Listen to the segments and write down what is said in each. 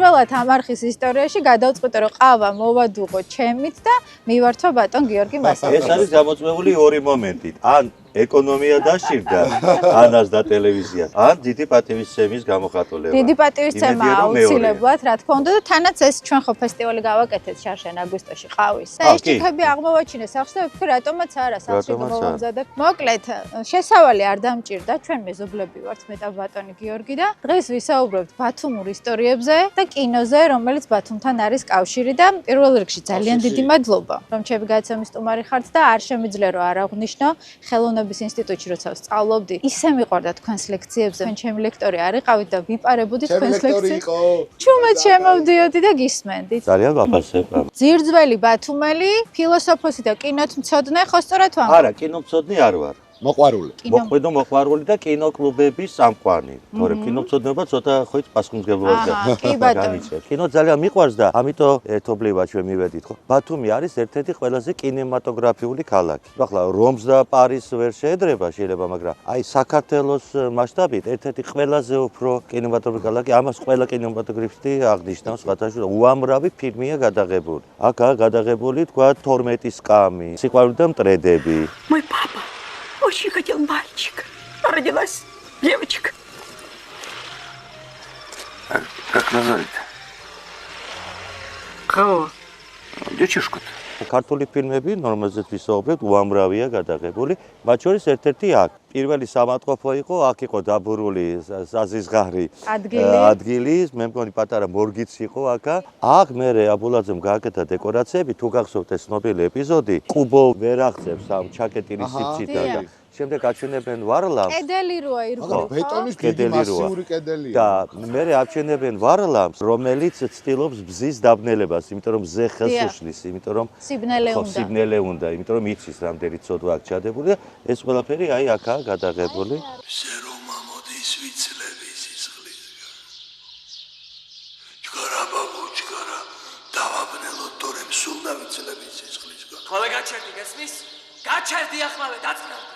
პირველად ამ არხის ისტორიაში გადავწყვიტე რომ ყავა მოვადუღო ჩემით და მივართვა ბატონ გიორგი მასაძე. ეს არის გამოწვეული ორი მომენტით. ან ეკონომია დაშირდა ანას და ტელევიზიას. ან დიდი პატივისცემის გამოხატულება. დიდი პატივისცემა აუცილებლად, რა თქმა უნდა და თანაც ეს ჩვენ ხო ფესტივალი გავაკეთეთ შარშან აგვისტოში ყავის. და ეს ჭიქები აღმოვაჩინე სახლში და ვფიქრე რატომაც არა სახლში გამოვამზადებ. მოკლედ, შესავალი არ დამჭირდა, ჩვენ მეზობლები ვართ მე და ბატონი გიორგი და დღეს ვისაუბრებთ ბათუმურ ისტორიებზე და კინოზე, რომელიც ბათუმთან არის კავშირი და პირველ რიგში ძალიან დიდი მადლობა, რომ ჩემი გადაცემის სტუმარი ხართ და არ შემიძლია რომ არ აღვნიშნო ხელოვნების ინსტიტუტში როცა ვსწავლობდი, ისე მიყვარდა თქვენს ლექციებზე. თქვენ ჩემი ლექტორი არ იყავით და ვიპარებოდით თქვენს ლექციებს. ჩუმად შემოვდიოდი და გისმენდით. ძალიან ვაფასებ. ძირძველი ბათუმელი, ფილოსოფოსი და კინომცოდნე, ხო სწორად ვამბობ? არა, კინომცოდნე არ ვარ. მოყვარული. მოყვარული და კინოკლუბების სამყარო. თორემ კინომცოდნეობა ცოტა ხოიც პასუხისმგებლობას განიცდებს. კინო ძალიან მიყვარს და ამიტომ ერთობლივად ჩვენ მივედით, ხო? ბათუმი არის ერთ-ერთი ყველაზე კინემატოგრაფიული ქალაქი. ახლა რომს და პარიზს ვერ შეედრება შეიძლება, მაგრამ აი საქართველოს მასშტაბით ერთ-ერთი ყველაზე უფრო კინემატოგრაფიული ქალაქი, ამას ყველა კინემატოგრაფისტი აღნიშნავს, სხვათაშორის უამრავი ფილმია გადაღებული. აქაა გადაღებული, თქვა 12 სკამი, სიყვარული და მტრედები. Мой папа очень хотел мальчика. Родилась девочка. Как назвали-то? Кого? Девчушку-то. ქართული ფილმები, რომელზეც ვისაუბრებთ, უამრავია გადაღებული, მათ შორის ერთ-ერთი აქ. პირველი სამატყოფო იყო, აქ იყო დაბურული საზიზღარი ადგილი, მე მგონი პატარა მორგიც იყო აქა. აქ მერე აბულაძემ გააკეთა დეკორაციები, თუ გახსოვთ ეს ცნობილი ეპიზოდი, კუბო ვერ აღწევს ამ ჩაკეტილი სივრციდან და შემდეგ აჩვენებენ ვარლამს. კედელი როა ირგვლივ. ბეტონის დიდი მასიური კედელია. და მერე აჩვენებენ ვარლამს, რომელიც ცდილობს ბზის დაბნელებას, იმიტომ რომ ზე ხელს უშლის, იმიტომ რომ სიბნელე უნდა, იმიტომ რომ იცის რამდენი ცოდვა აქ ჩადებული და ეს ყველაფერი აი აქაა გადაღებული. Სერომა მოდის ვიცლების სისხლისგან. ჩქარა ბაბუ, ჩქარა, დავაბნელოთ თორემ სულ დავიცლების სისხლისგან. ხოლო გაჩერდი გესმის? გაჩერდი ახლა დაწყნარდი.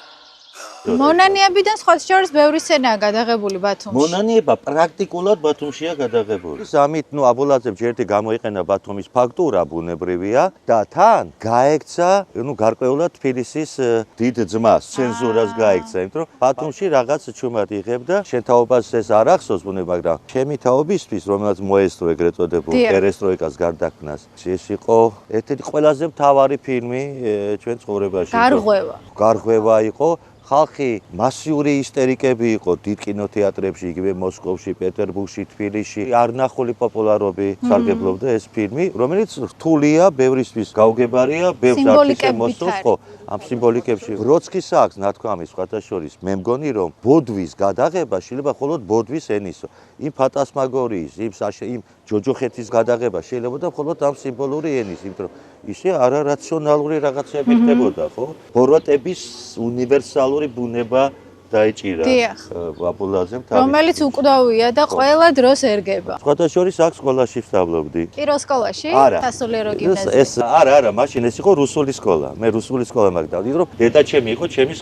მონანიებიდან სხვა შორის ბევრი სცენაა გადაღებული ბათუმში. მონანიება პრაქტიკულად ბათუმშია გადაღებული. ამით ნუ აბულაძემ ჯერდი გამოიყენა ბათუმის ფაქტურა ბუნებრივია და თან გაექცა, ნუ გარკვეულად თბილისის დიდ ძმას, ცენზურას გაექცა, იმიტომ რომ ბათუმში რაღაც ჩუმად იღებდა. შენ თაობას ეს არ ახსოვს ბუნება, მაგრამ ჩემი თაობისთვის, რომელსაც მოესწრო ეგრეთ წოდებულ პერესტროიკას გარდაქმნას, ეს იყო ერთ-ერთი ყველაზე მთავარი ფილმი ჩვენ ცხოვრებაში. გარღვევა იყო. ხალხი მასიური ისტერიკები იყო დიდ კინოთეატრებში, იგივე მოსკოვში, პეტერბურგში, თბილისში. არნახული პოპულარობი სარგებლობდა ეს ფილმი, რომელიც რთულია, ბევრისთვის გაუგებარია, ბევრს არ შემოსულს, ხო, ამ სიმბოლიკებში. ბროდსკის აქვს ნათქვამი სხვათა შორის. მე მგონი რომ ბოდვის გადაღება შეიძლება მხოლოდ ბოდვის ენისო. იმ ფანტასმაგორიის, იმ ჯოჯოხეთის გადაღება შეიძლება მხოლოდ ამ სიმბოლური ენის, იმიტომ რომ ისე არარაციონალური რაღაცები ხდებოდა, ხო? ბოროტების უნივერსალური ბუნება დაიჭირა აბულაძემ თავის. რომელიც უკვდავია და ყველა დროს ერგება. სხვათა შორის აქ სკოლაში ვსწავლობდი. პირველ სკოლაში? სასულიერო გიმნაზია. ეს არა, მაშინ ეს იყო რუსული სკოლა. მე რუსული სკოლა მაგდავდი, რომ დედაჩემი იყო ჩემი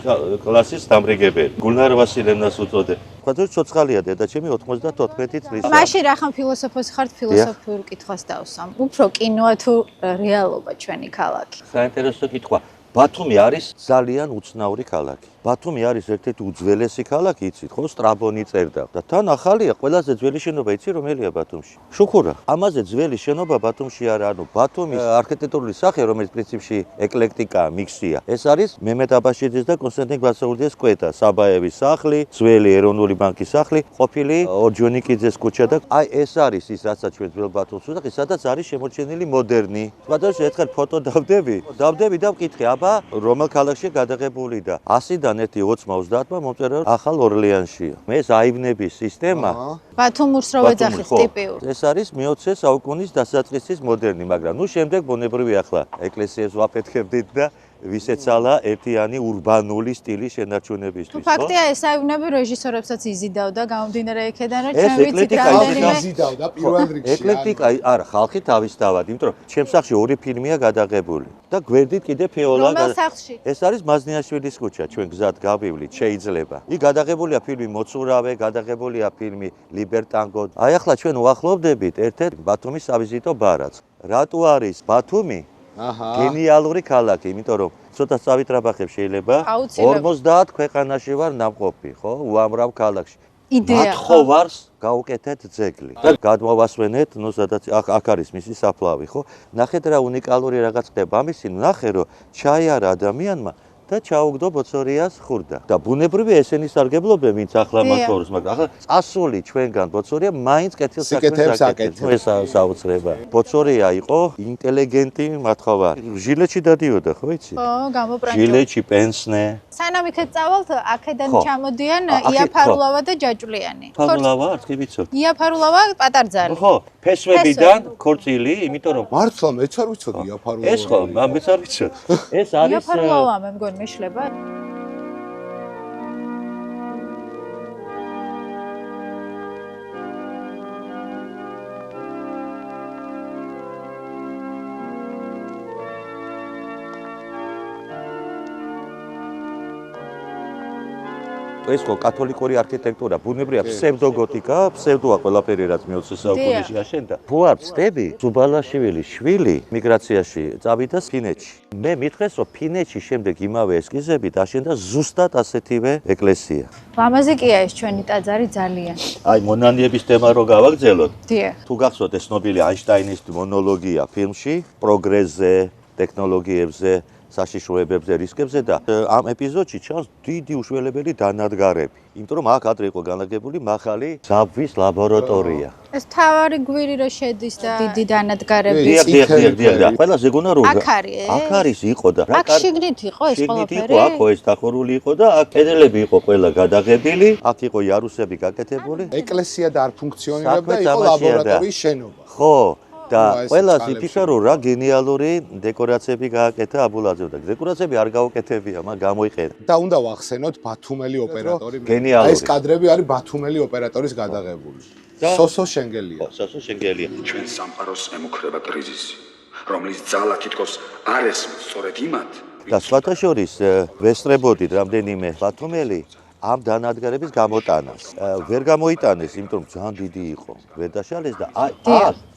კლასის დამრიგებელი. გულნარ ვასილევნას უწოდე. სხვათა შორის ცოცხალია დედაჩემი 94 წლის. მაშინ რახან ფილოსოფოსი ხართ, ფილოსოფიურ კითხვას დავსვამ. უფრო კინოა თუ რეალობა ჩვენი ქალაქი? საინტერესო კითხვა. ბათუმი არის ძალიან უცნაური ქალაქი. ბათუმი არის ერთ-ერთი უძველესი ქალაქი, იცით, ხო? სტრაბონი წერდა. და თან ახალია, ყველაზე ძველი შენობა იცი რომელია ბათუმში? შუქურა. ამაზე ძველი შენობა ბათუმში არა, ანუ ბათუმის არქიტექტურული სახე, რომელიც პრინციპში ეკლექტიკაა, მიქსია. ეს არის მემედ აბაშიძის და კონსტანტინ გვასაულიძეს კვეთა, საბაევის სახლი, ძველი ეროვნული ბანკის სახლი, ყოფილი ორჯონიკიძეს ქუჩა და აი ეს არის ის, რასაც ჩვენ ძველ ბათუმს ვუძახით, სადაც არის შემორჩენილი მოდერნი. სხვადასხვა ერთხელ ფოტო დავდები და ვკითხე, აბა რომელ ქალაქში გადაღებული და 100-დან 1-30-მა მომწერა ახალ ორლეანშია. მე აივნების სისტემა ბათუმურს რო ვეძახით ტიპიურ. ეს არის მე-20 საუკუნის დასაწყისის მოდერნი, მაგრამ ნუ შემდეგ ბუნებრივი ახლა ეკლესიებს ვაფეთქებდით და ვისეცალა ერთიანი ურბანული სტილის შენარჩუნებისთვის. ფაქტია ეს აივნები რეჟისორებსაც იზიდავდა გამომდინარე იქედან რომ ჩვენ ვიცით რამდენიმე იზიდავდა პირველ რიგში. ეკლექტიკა არა ხალხი თავისთავად, იმიტომ რომ ჩემს სახლში ორი ფილმია გადაღებული და გვერდით კიდე ფეოლა. რომელ სახლში? ეს არის მაზნიაშვილის ქუჩა, ჩვენ გზად გავივლით, შეიძლება. იქ გადაღებულია ფილმი მოწურავე, გადაღებულია ფილმი ლიბერტანგო. აი ახლა ჩვენ უახლოვდებით ერთ-ერთ ბათუმის სავიზიტო ბარათს. რატო არის ბათუმი? გენიალური ქალაქი, იმიტომ რომ ცოტა წავითრაბახებ შეიძლება 50 ქვეყანაში ვარ ნამყოფი, ხო? უამრავ ქალაქში. იდეა. მათხოვარს გავუკეთეთ ძეგლი და გადმოვასვენეთ, ну სადაც აქ არის მისი საფლავი, ხო? ნახეთ რა უნიკალური რაღაც ხდება. ამისი ნახე რომ ჩაიარა ადამიანმა და ჩაუგდო ბოცორიას ხურდა. და ბუნებრივი ესენი სარგებლობენ, ვინც ახლა მათხოვარს, მაგრამ ახლა წასული ჩვენგან ბოცორია მაინც კეთილ საქმეს აკეთებს. ეს საოცრება. ბოცორია იყო ინტელიგენტი მათხოვარი. ჟილეთში დადიოდა, ხო იცი? ხო, გამოპრანჭო. ჟილეთში პენსნე. სანამ იქეთ წავალთ, აქედან ჩამოდიან იაფარულავა და ჯაჭვლიანი. ფარულავა, არ კი ვიცოდი. იაფარულავა პატარძალი. ხო, ფესვებიდან ქორწილი, იმიტომ რომ მართლა მეც არ ვიცოდი იაფარულავა. ეს ხო, მეც არ ვიცოდი. ეს არის იაფარულავა მე მგონი მეშლება. ეს ხო კათოლიკური არქიტექტურა, ბუნებრივია ფსევდოგოთიკა, ფსევდოა ყველაფერი რაც მე-20 საუკუნეში აშენდა. ფუარ სტები, ზუბალაშვილის შვილი მიგრაციაში წავიდა ფინეთში. მე მითხრეს რომ ფინეთში შემდეგ იმავე ესკიზებით აშენდა ზუსტად ასეთივე ეკლესია. ლამაზი კია ეს ჩვენი ტაძარი ძალიან. აი მონანიების თემა რო გავაგრძელოთ. დიახ. თუ გახსოვთ ეს ცნობილი აინშტაინის მონოლოგია ფილმში, პროგრესზე, ტექნოლოგიებზე საშიშროებებზე, რისკებზე და ამ ეპიზოდში ჩანს დიდი უშველებელი დანადგარები. იმიტომ რომ აქ ადრე იყო განლაგებული მაღალი ზაბვის ლაბორატორია. ეს თავარი გვირი რო შედის და დიდი დანადგარები. დიახ. ყველაზე გონა რომ აქ არის იყო და აქ შიგნით იყო ეს ყველაფერი. იყო აქ ეს დახურული იყო და აქ კედლები იყო ყველა გადაღებილი, აქ იყო იარუსები გაკეთებული. ეკლესია და არ ფუნქციონირებდა, იყო ლაბორატორიის შენობა. ხო. და ყველას იფიქრა რომ რა გენიალური დეკორაციები გააკეთა აბულაძემ და დეკორაციები არ გაუკეთებია, მაგრამ გამოიყენა. და უნდა ვახსენოთ ბათუმელი ოპერატორი. გენიალური. ეს კადრები არის ბათუმელი ოპერატორის გადაღებული. სოსო შენგელია. სოსო შენგელია. ჩვენ სამყაროს ემუქრება კრიზისი, რომლის ძალა თითქოს არ ესმის სწორედ იმათ. და სხვათა შორის ვესწრებოდით რამდენიმე ბათუმელი ამ დანადგარების გამოტანას. ვერ გამოიტანეს, იმიტომ რომ ძალიან დიდი იყო. ვერ დაშალეს და აი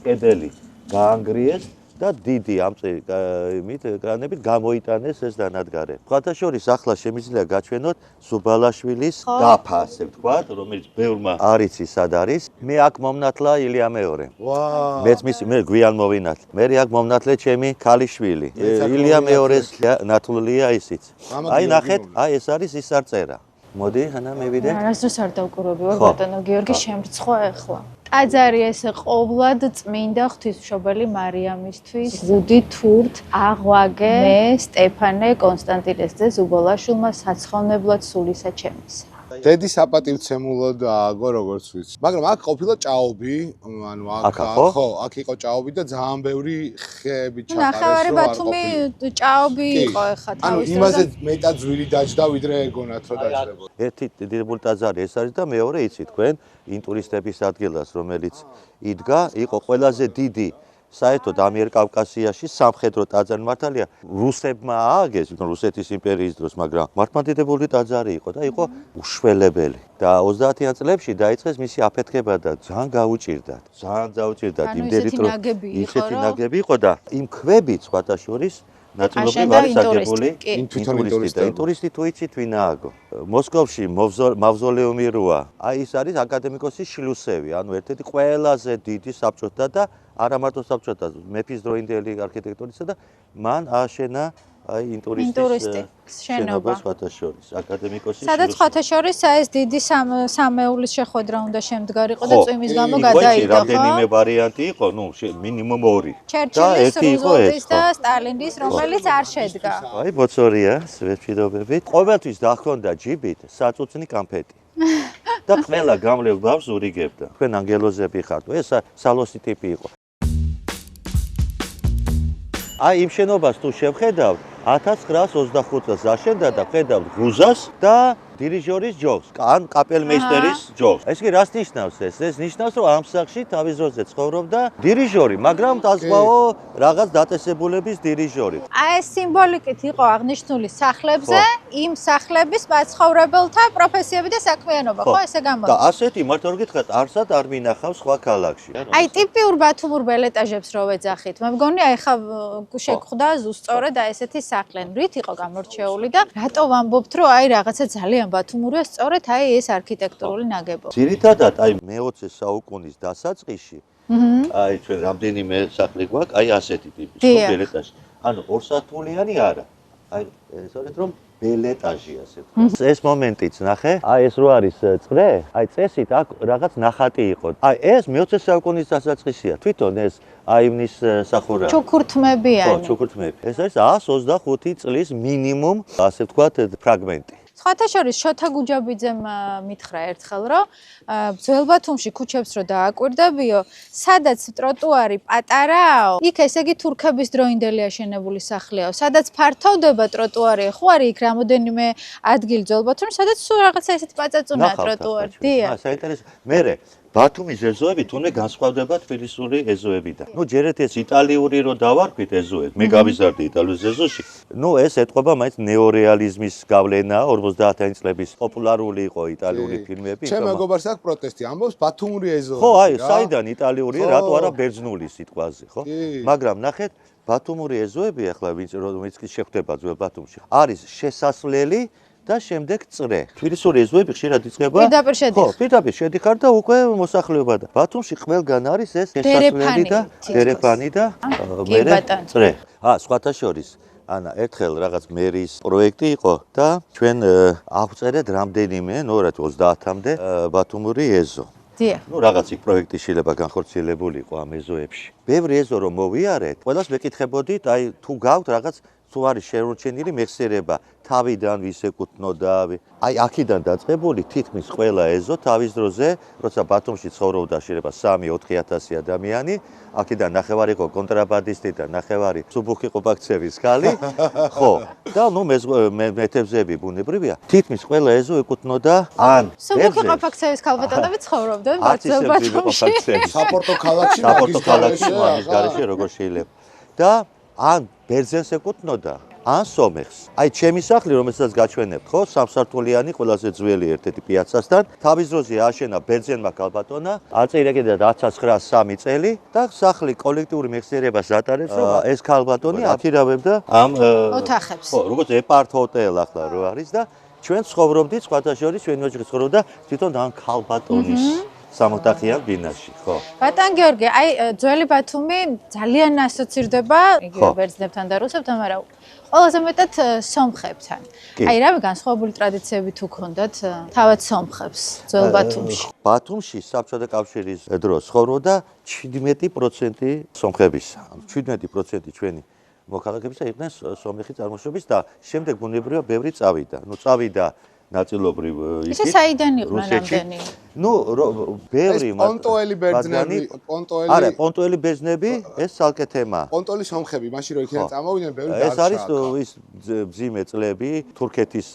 კედელი გაანგრიეს და დიდი ამით კრანებით გამოიტანეს ეს დანადგარები. სხვათა შორის ახლა შემიძლია გაჩვენოთ ზუბალაშვილის დაფა, ასე ვთქვათ, რომელიც ბევრმა არ იცის სად არის. მე აქ მომნათლა ილია მეორე. ვაა. მე გვიან მოვინათლე. მე აქ მომნათლე ჩემი ქალიშვილი. ილია მეორეს ნათლულია ისიც. აი ნახეთ, აი ეს არის ის არწერა. მოდი, ანა მივიდე. არასდროს არ დავკურები ვარ ბატონო გიორგი შემრცხვა ახლა. ტაძარი ეს ყოვლად წმინდა ღვთისმშობელი მარიამისთვის ღუდი თურთ აღვაგე მე სტეფანე კონსტანტინეს ძე ზუბალაშვილმა საცხოვნებლად სულისა ჩემისა. დედის აპატივცემულოდ ააგო როგორც ვიცი. მაგრამ აქ ყოფილა ჭაობი, ანუ აქ ხო, აქ იყო ჭაობი და ძალიან ბევრი ხეები ჩაყარეს. ნახევარი ბათუმი ჭაობი იყო ახლა თავის. ანუ იმაზე მეტად ძვირი დაჯდა ვიდრე ეგონათ რომ დაჯდებოდა. ერთი დიდებული ტაძარი ეს არის და მეორე იცი თქვენ ინტურისტების ადგილას რომელიც იდგა იყო ყველაზე დიდი საერთოდ ამიერკავკასიაში სამხედრო ტაძარი მართალია რუსებმა ააგეს რუსეთის იმპერიის დროს მაგრამ მართლმადიდებელი ტაძარი იყო და იყო უშველებელი და 30-იან წლებში დაიწყეს მისი აფეთქება და ძალიან გაუჭირდათ იმდენით რომ ისეთი ნაგები იყო და იმ ქვებით სხვათა შორის ნაწილობრივ არის აგებული ინტურისტი თუ იცით ვინ ააგო მოსკოვში მავზოლეუმი როა აი ის არის აკადემიკოსი შლუსევი ანუ ერთ-ერთი ყველაზე დიდი საბჭოთა და არა მარტო საბჭოთა მეფის დროინდელი არქიტექტურისა და მან ააშენა აი ინტურისტის შენობა სხვათა შორის აკადემიკოსი სადაც სხვათა შორის ეს დიდი სამეულის შეხვედრა უნდა შემდგარიყო და წვიმის გამო გადაიდო ხო? რამდენიმე ვარიანტი იყო, ნუ მინიმუმ 2. ჩერჩილის, რუზველტის და სტალინის, რომელიც არ შედგა. აი ბოცორია, ვეფშიდობებით. ყოველთვის დახონდა ჯიბით საწუწნი კამფეტი. და ყველა გამლევ ბავშვს ურიგებდა. თქვენ ანგელოზები ხართ. ეს სალოსი ტიპი იყო. აი იმ შენობას თუ შევხედავთ, 1925 წელს აშენდა და ხედავთ ღუზას და დირიჟორის ჯობს, ან კაპელმეისტერის ჯობს. ეს კი რას ნიშნავს ეს? ეს ნიშნავს, რომ ამ სახლში თავის დროზე ცხოვრობდა დირიჟორი, მაგრამ საზღვაო რაღაც დაწესებულების დირიჟორი. აი ეს სიმბოლიკით იყო აღნიშნული სახლებზე, იმ სახლების მაცხოვრებელთა პროფესიები და საქმიანობა, ხო, ესე გამოდის. და ასეთი მარტო რომ გითხრათ, არსად არ მინახავს სხვა ქალაქში. აი ტიპიურ ბათუმურ ბელეტაჟებს რო ვეძახით, მე მგონი აი ხა შეგხვდა ზუსტად აი ესეთი სახლენ, რით იყო გამორჩეული და რატო ვამბობთ, რომ აი რაღაცა ძალიან ბათუმურია სწორედ აი ეს არქიტექტურული ნაგებობა. ძირითადად აი მე-20 საუკუნის დასაწყისში აი ჩვენ რამდენიმე სახლი გვაქვს, აი ასეთი ტიპის ბელეტაჟი. ანუ ორსართულიანი არა. აი სწორედ რომ ბელეტაჟი ასე თქვა. ეს მომენტიც ნახე, აი ეს რო არის წრე, აი წესით აქ რაღაც ნახატი იყო. აი ეს მე-20 საუკუნის დასაწყისია, თვითონ ეს აივნის სახურა. ჩუქურთმებიანი. ხო, ჩუქურთმები. ეს არის 125 წლის მინიმუმ, ასე ვთქვათ, ფრაგმენტი. სხვათა შორის შოთა გუჯაბიძემ მითხრა ერთხელ, რომ ძველ ბათუმში ქუჩებს რო დააკვირდებიო, სადაც ტროტუარი პატარაო, იქ ესე იგი თურქების დროინდელი აშენებული სახლია. სადაც ფართოვდება ტროტუარი, ხო არის იქ რამოდენიმე ადგილი ძველ ბათუმში, სადაც სულ რაღაცა ესეთი პაწაწუნაა ტროტუარი. დიახ. საინტერესო. მერე ბათუმის ეზოები თუნე განსხვავდება თბილისური ეზოებიდან. ნუ ჯერეთ ეს იტალიური რო დავარქვით ეზოებს, მე გავიზარდი იტალიის ეზოში. ნუ ეს ეთყობა მაინც ნეორეალიზმის გავლენა 50-იანი წლების პოპულარული იყო იტალიური ფილმები. ჩემ მეგობარს აქვს პროტესტი, ამბობს ბათუმური ეზოები. ხო, აი, საიდან იტალიური, რატო არა ბერძნული სიტყვაზე, ხო? მაგრამ ნახეთ, ბათუმური ეზოები ახლა ვინც კი შეხვდება ძველ ბათუმში, არის შესასვლელი და შემდეგ წრე. თბილისური ეზოები ხშირად იწყება. პირდაპირ შედიხარ. ხო, პირდაპირ შედიხარ და უკვე მოსახლეობა და ბათუმში ყველგან არის ეს შესასვლელი და დერეფანი და მერე წრე. სხვათა შორის ანა ერთხელ რაღაც მერის პროექტი იყო და ჩვენ ავწერეთ რამდენიმე, ნუ 30-მდე ბათუმური ეზო. დიახ. ნუ რაღაც იქ პროექტის შილება განხორციელებული იყო ამ ეზოებში. ბევრი ეზო რომ მოვიარეთ, ყველას მეკითხებოდით, აი თუ გაქვთ რაღაც თუ არის შერჩენილი მეხსიერება თავიდან ვის ეკუთვნოდა, აი აქედან დაწყებული თითქმის ყველა ეზო თავის დროზე, როცა ბათუმში ცხოვრობდა შეიძლება 3-4 ადამიანი, აქედან ნახევარი იყო კონტრაბანდისტი და ნახევარი სუბუქი ყობაქცევის ხალი, ხო, და ნუ მეთევზეები ბუნებრივია, თითქმის ყველა ეზო ეკუთვნოდა ან სუბუქი ყობაქცევის ქალბატონები ცხოვრობდნენ ბათუმში. საპორტო ქალაქში მაგის გარეშე როგორ შეიძლება. და ან ბერძენს ეკუთვნოდა, ან სომეხს. აი ჩემი სახლი, რომელსაც გაჩვენებთ, ხო, სამსართულიანი, ყველაზე ძველი ერთ-ერთი პიაცასთან, თავის დროზე აშენა ბერძენმა ქალბატონმა, აწირა კიდე 1903 წელი და სახლი კოლექტიური მეხსიერებას ატარებს, რომ ეს ქალბატონი აქირავებდა ამ ოთახებს. ხო, როგორც ეპართ ჰოტელ ახლა რო არის და ჩვენ ცხოვრობდით სხვათა შორის, ჩვენი ოჯახი ცხოვრობდა თვითონ ამ ქალბატონის სამოთახიან ბინაში, ხო. ბატონ გიორგი, აი ძველი ბათუმი ძალიან ასოცირდება იგივე ბერძნებთან და რუსებთან, მაგრამ ყველაზე მეტად სომხებთან. აი რავი განსხვავებული ტრადიციები თუ ქონდათ თავად სომხებს ძველ ბათუმში? ბათუმში საბჭოთა კავშირის დროს ცხოვრობდა 17% სომხებისა. 17% ჩვენი მოქალაქეებისა იყვნენ სომეხი წარმოშობის და შემდეგ ბუნებრივია ბევრი წავიდა. ნუ წავიდა ნაწილობრივ ისე საიდან იყვნენ რამდენი? ნუ ბევრი პონტოელი ბერძნები, არა, პონტოელი ბერძნები ეს ცალკე თემაა. პონტოელი სომხები, მაშინ რო იქიდან წამოვიდნენ ბევრი დარჩა. ეს არის ის მძიმე წლები, თურქეთის